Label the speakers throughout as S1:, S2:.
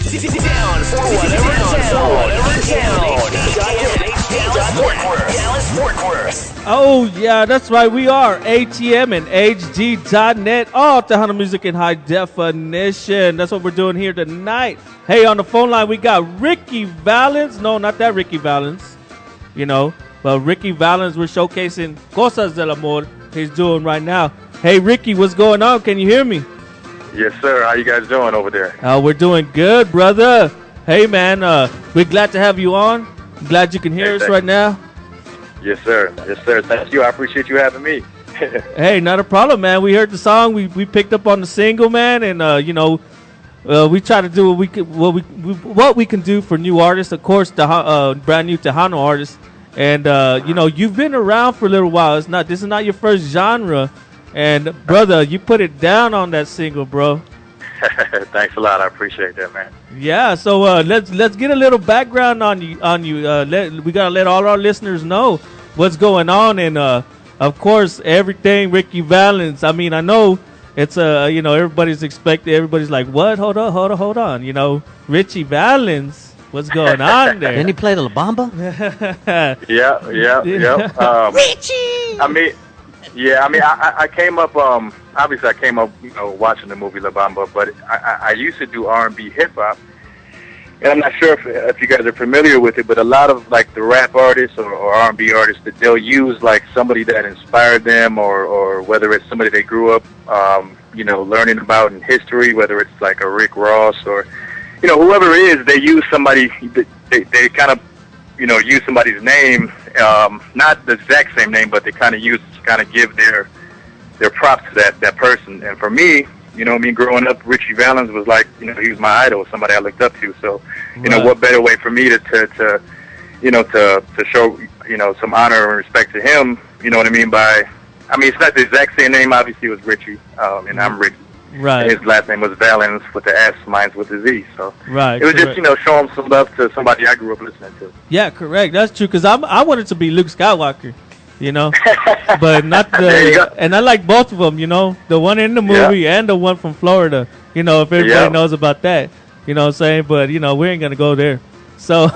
S1: Down for whatever town. Dallas, Fort Worth.
S2: Oh, yeah, that's right. We are ATMinHD.net. All Tejano music in high definition. That's what we're doing here tonight. Hey, on the phone line, we got Ricky Valenz. No, not that Ricky Valenz. You know, but Ricky Valenz, we're showcasing Cosas del Amor he's doing right now. Hey, Ricky, what's going on? Can you hear me?
S3: Yes, sir. How you guys doing over there?
S2: We're doing good, brother. Hey, man, we're glad to have you on. Glad you can hear us right now.
S3: Yes, sir. Yes, sir. Thank you. I appreciate you having me.
S2: Hey, not a problem, man. We heard the song. We picked up on the single, man, and you know, we try to do what we can do for new artists. Of course, the brand new Tejano artists, and you know, you've been around for a little while. This is not your first genre, and brother, you put it down on that single, bro.
S3: Thanks a lot. I appreciate that, man.
S2: Yeah. So let's get a little background on you. We gotta let all our listeners know what's going on, and of course, everything Ricky Valenz. I mean, I know it's you know, everybody's expecting. Everybody's like, what? Hold on. You know, Richie Valenz. What's going on there?
S4: Didn't he play the La Bamba?
S3: Yeah.
S4: Richie.
S3: I mean, I came up. Obviously, I came up, you know, watching the movie La Bamba. But I used to do R&B, hip hop, and I'm not sure if you guys are familiar with it. But a lot of like the rap artists or R&B artists, that they'll use like somebody that inspired them, or whether it's somebody they grew up, you know, learning about in history. Whether it's like a Rick Ross or, you know, whoever it is, they use somebody. They kind of, you know, use somebody's name, not the exact same name, but they kind of give their props to that person. And for me, you know, growing up, Richie Valenz was like, you know, he was my idol, somebody I looked up to. So, you know, what better way for me to you know, to show, you know, some honor and respect to him, you know what I mean, it's not the exact same name, obviously it was Richie, and I'm Ricky.
S2: Right.
S3: His last name was Valenz with the S, mine's with the Z. So
S2: right,
S3: it was
S2: correct.
S3: just, you know, showing some love to somebody I grew up listening to.
S2: Yeah, correct. That's true. Because I wanted to be Luke Skywalker, you know, but not the.
S3: There you go.
S2: And I like both of them, you know, the one in the movie and the one from Florida. You know, if everybody knows about that, you know what I'm saying. But you know, we ain't gonna go there. So,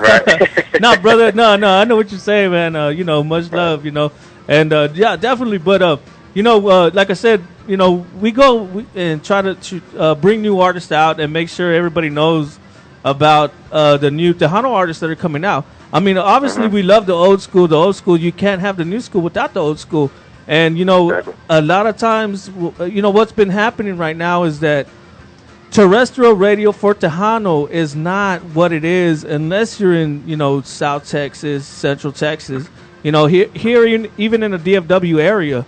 S2: no, brother, no, I know what you're saying, man. You know, much love, you know, and yeah, definitely. But you know, like I said, you know, we go and try to bring new artists out and make sure everybody knows about the new Tejano artists that are coming out. I mean, obviously, we love the old school. The old school, you can't have the new school without the old school. And, you know, a lot of times, you know, what's been happening right now is that terrestrial radio for Tejano is not what it is unless you're in, you know, South Texas, Central Texas. You know, here even in the DFW area,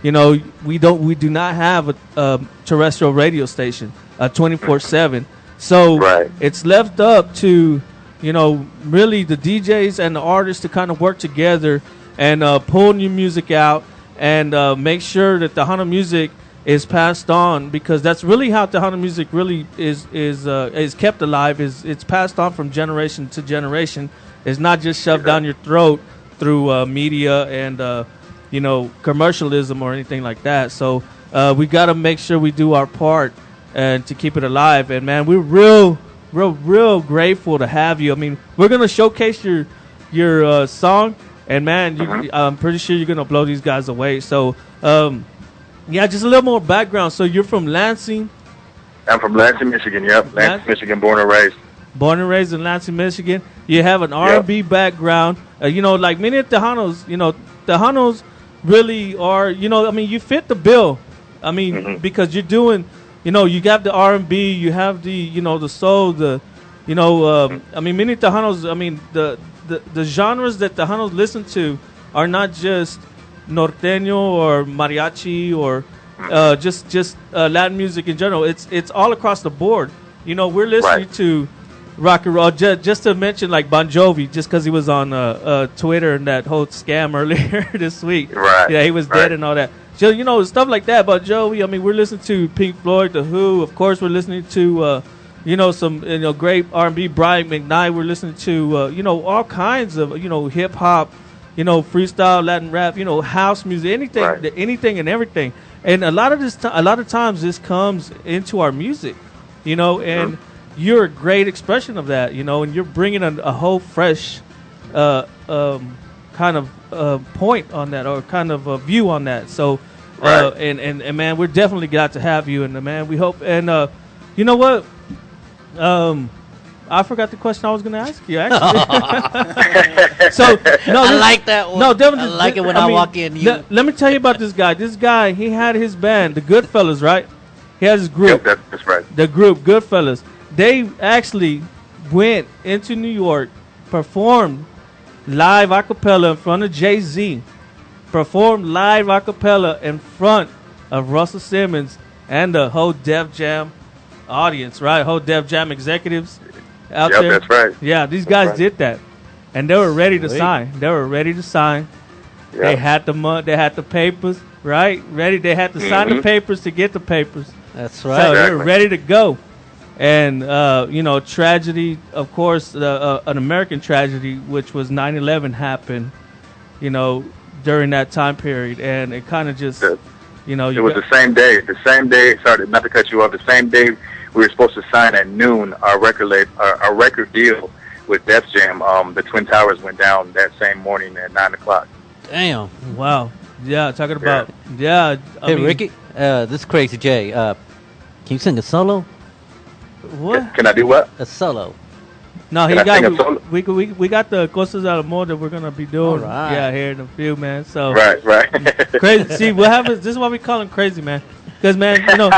S2: you know, we do not have a terrestrial radio station 24/7. So it's left up to, you know, really the DJs and the artists to kind of work together and pull new music out and make sure that Tejano music is passed on, because that's really how Tejano music really is kept alive. It's passed on from generation to generation. It's not just shoved down your throat through media and you know, commercialism or anything like that. So we got to make sure we do our part and to keep it alive. And man, we're real grateful to have you. I mean, we're gonna showcase your song, and man, I'm pretty sure you're gonna blow these guys away. So yeah, just a little more background. So you're from Lansing?
S3: I'm from Lansing, Michigan. Yep, Lansing, Michigan, born and raised.
S2: Born and raised in Lansing, Michigan. You have an R&B background. You know, like many Tejanos, you know, Tejanos really are, you know, I mean, you fit the bill. I mean, because you're doing, you know, you got the R&B, you have the, you know, the soul, the, you know, I mean, many Tejanos, I mean, the genres that Tejanos listen to are not just norteño or mariachi or just Latin music in general. It's all across the board. You know, we're listening to rock and roll, just to mention like Bon Jovi, just because he was on Twitter and that whole scam earlier this week. Yeah, he was dead and all that. So, you know, stuff like that. Bon Jovi, I mean, we're listening to Pink Floyd, The Who. Of course, we're listening to, you know, some, you know, great R&B, Brian McKnight. We're listening to, you know, all kinds of, you know, hip-hop, you know, freestyle, Latin rap, you know, house music, anything and everything. And a lot of times this comes into our music, you know, and you're a great expression of that, you know, and you're bringing a whole fresh kind of point on that, or kind of a view on that. So,
S3: Right.
S2: And man, we're definitely glad to have you, and man, we hope. And you know what? I forgot the question I was going to ask you. Actually, so no,
S4: I like that one.
S2: No, definitely,
S4: I like it when I walk in.
S2: Let me tell you about this guy. This guy, he had his band, the Goodfellas, right? He has his group.
S3: Yep, that's right.
S2: The group, Goodfellas. They actually went into New York, performed live a cappella in front of Jay-Z, performed live a cappella in front of Russell Simmons and the whole Def Jam audience, right? Whole Def Jam executives out there.
S3: That's right.
S2: Yeah, these guys
S3: right.
S2: did that, and they were ready to
S4: Sweet.
S2: sign. They were ready to sign.
S3: Yep.
S2: They had the they had the papers, right? Ready. They had to sign the papers to get the papers.
S4: That's
S2: So
S4: right.
S2: they were ready to go. And, you know, tragedy, of course, an American tragedy, which was 9/11 happened, you know, during that time period. And it kind of just, you know.
S3: It was the same day. The same day, sorry, not to cut you off, the same day we were supposed to sign at noon our record deal with Def Jam. The Twin Towers went down that same morning at 9 o'clock.
S4: Damn.
S2: Wow. Yeah, talking about, yeah.
S4: Hey, Ricky, this is Crazy J. Can you sing a solo?
S2: What?
S3: Can I do what?
S4: A solo.
S2: No, he
S3: Can I sing a solo?
S2: got, we got the Cosas al Amor that we're going to be doing.
S4: All right.
S2: Yeah, here in a few, man. So.
S3: Right.
S2: Crazy. See, what happens, this is why we call him Crazy, man. Because, man, you know,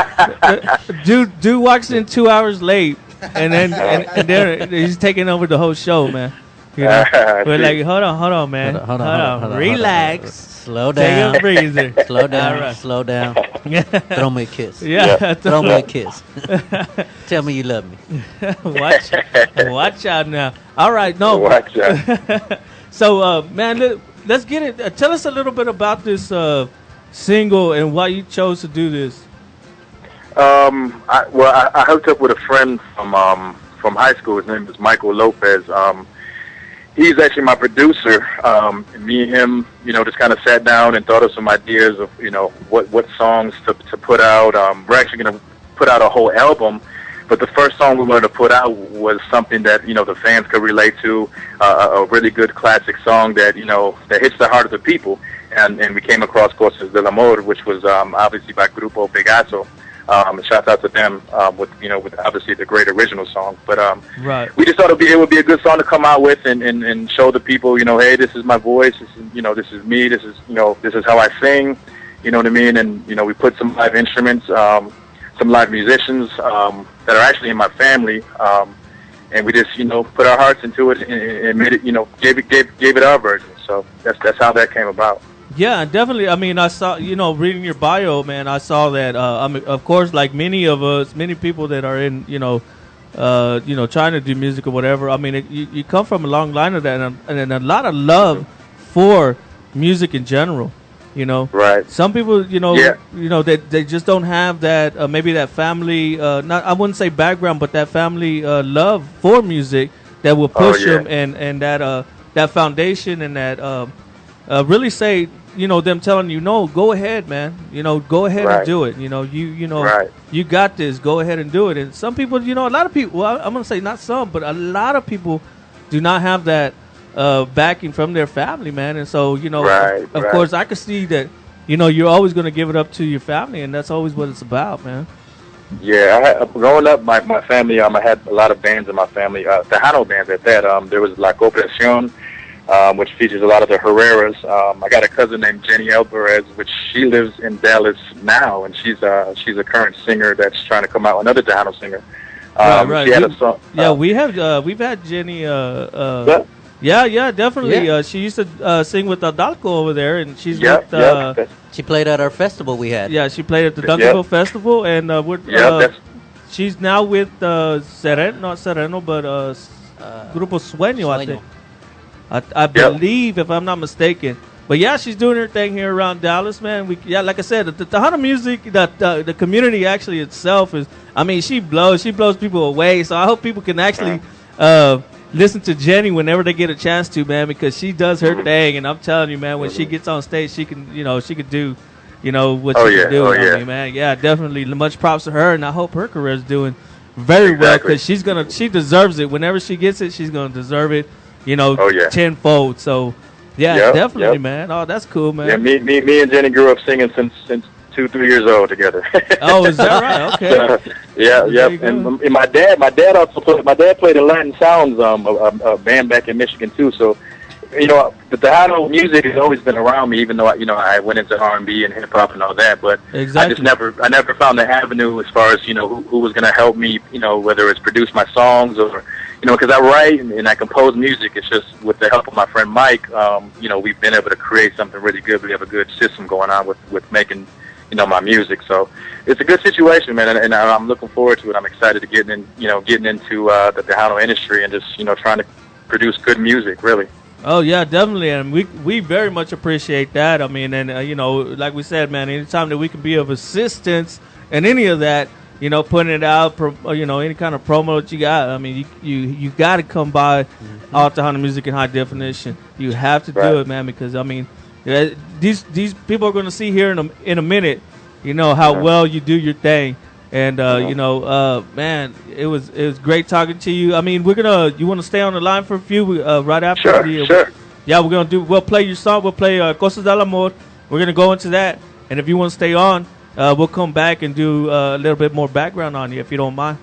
S2: dude walks in 2 hours late, and then he's taking over the whole show, man. You know, we're like, hold on, man.
S4: Hold on.
S2: Relax.
S4: Slow down.
S2: Take a breather.
S4: Slow down.
S2: All right.
S4: Slow down. Throw me a kiss.
S2: Yeah.
S4: Throw me a kiss. Tell me you love me.
S2: Watch out now. All right, no.
S3: Watch out.
S2: So, man, let's get it. Tell us a little bit about this single and why you chose to do this.
S3: I hooked up with a friend from high school. His name is Michael Lopez. He's actually my producer. Me and him, you know, just kind of sat down and thought of some ideas of, you know, what songs to put out. We're actually going to put out a whole album, but the first song we wanted to put out was something that, you know, the fans could relate to, a really good classic song that, you know, that hits the heart of the people. And we came across Cosas del Amor, which was obviously by Grupo Pegaso. Shout out to them with obviously the great original song. But
S2: right.
S3: We just thought it would be a good song to come out with and show the people, you know, hey, this is my voice. This is, you know, this is me. This is, you know, this is how I sing. You know what I mean? And, you know, we put some live instruments, some live musicians that are actually in my family. And we just, you know, put our hearts into it and made it, you know, gave it our version. So that's how that came about.
S2: Yeah, definitely. I mean, I saw, you know, reading your bio, man, I saw that, I mean, of course, like many of us, many people that are in, you know, trying to do music or whatever. I mean, you come from a long line of that and a lot of love for music in general, you know.
S3: Right.
S2: Some people, you know, they just don't have that, maybe that family, I wouldn't say background, but that family love for music that will push them and that foundation and that really say, you know, them telling you, no, go ahead, man. You know, go ahead and do it. You know, you got this. Go ahead and do it. And some people, you know, a lot of people, well, I'm going to say not some, but a lot of people do not have that backing from their family, man. And so, you know, of course, I could see that, you know, you're always going to give it up to your family, and that's always what it's about, man.
S3: Yeah, growing up, my family, I had a lot of bands in my family, Tejano bands at that. There was La Cooperación, which features a lot of the Herreras. I got a cousin named Jenny Alvarez, which she lives in Dallas now, and she's a current singer that's trying to come out, another Tejano singer.
S2: Right.
S3: She had a song.
S2: We've had Jenny. Yeah, definitely.
S4: Yeah.
S2: She used to sing with Adalco over there, and she's
S4: She played at our festival we had.
S2: Yeah, she played at the Duncanville Festival, and she's now with not Sereno, but Grupo Sueño, I think. I believe, if I'm not mistaken. But yeah, she's doing her thing here around Dallas, man. Like I said, the Tejano music, the community actually itself is. I mean, she blows people away. So I hope people can actually listen to Jenny whenever they get a chance to, man, because she does her thing. And I'm telling you, man, when she gets on stage, she can do, what she can do. I mean, man, yeah, definitely much props to her, and I hope her career is doing very well
S3: Exactly.
S2: because she deserves it. Whenever she gets it, she's gonna deserve it. You know,
S3: Oh, yeah.
S2: tenfold. So, yeah,
S3: Yep,
S2: definitely,
S3: yep.
S2: man. Oh, that's cool, man.
S3: Yeah, me and Jenny grew up singing since 2-3 years old together.
S2: Oh, is that right? Okay.
S3: Yeah,
S2: There
S3: yeah.
S2: you go.
S3: And my dad played in Latin Sounds, a band back in Michigan too. So, you know, the Tejano music has always been around me, even though I went into R&B and hip hop and all that. But
S2: Exactly.
S3: I never found the avenue as far as, you know, who was going to help me, you know, whether it's produce my songs or, you know, because I write and I compose music. It's just with the help of my friend Mike, you know, we've been able to create something really good. We have a good system going on with making, you know, my music. So it's a good situation, man, and I'm looking forward to it. I'm excited to getting into the Tejano industry and just, you know, trying to produce good music, really.
S2: Oh yeah, definitely, and we very much appreciate that. I mean, and you know, like we said, man, anytime that we can be of assistance in any of that, you know, putting it out, you know, any kind of promo that you got. I mean, you got to come by All Tejano Music in High Definition. You have to do it, man, because I mean, these people are going to see here in a minute, you know, how well you do your thing. And you know, man, it was great talking to you. I mean, you want to stay on the line for a few right after
S3: Sure.
S2: Yeah, we'll play your song. We'll play Cosas del Amor. We're gonna go into that, and if you want to stay on, we'll come back and do a little bit more background on you if you don't mind.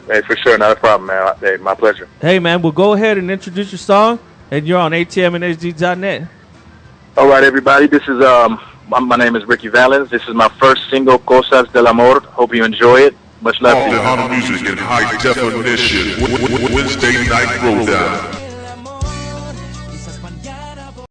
S3: Hey, for sure, not a problem, man. Hey, my pleasure.
S2: Hey, man, we'll go ahead and introduce your song, and you're on ATMinHD.net.
S3: All right, everybody. This is my name is Ricky Valenz. This is my first single, Cosas del Amor. Hope you enjoy it. Much love
S5: All
S3: to you.
S5: Tejano Music in High Definition. Wednesday night throwdown.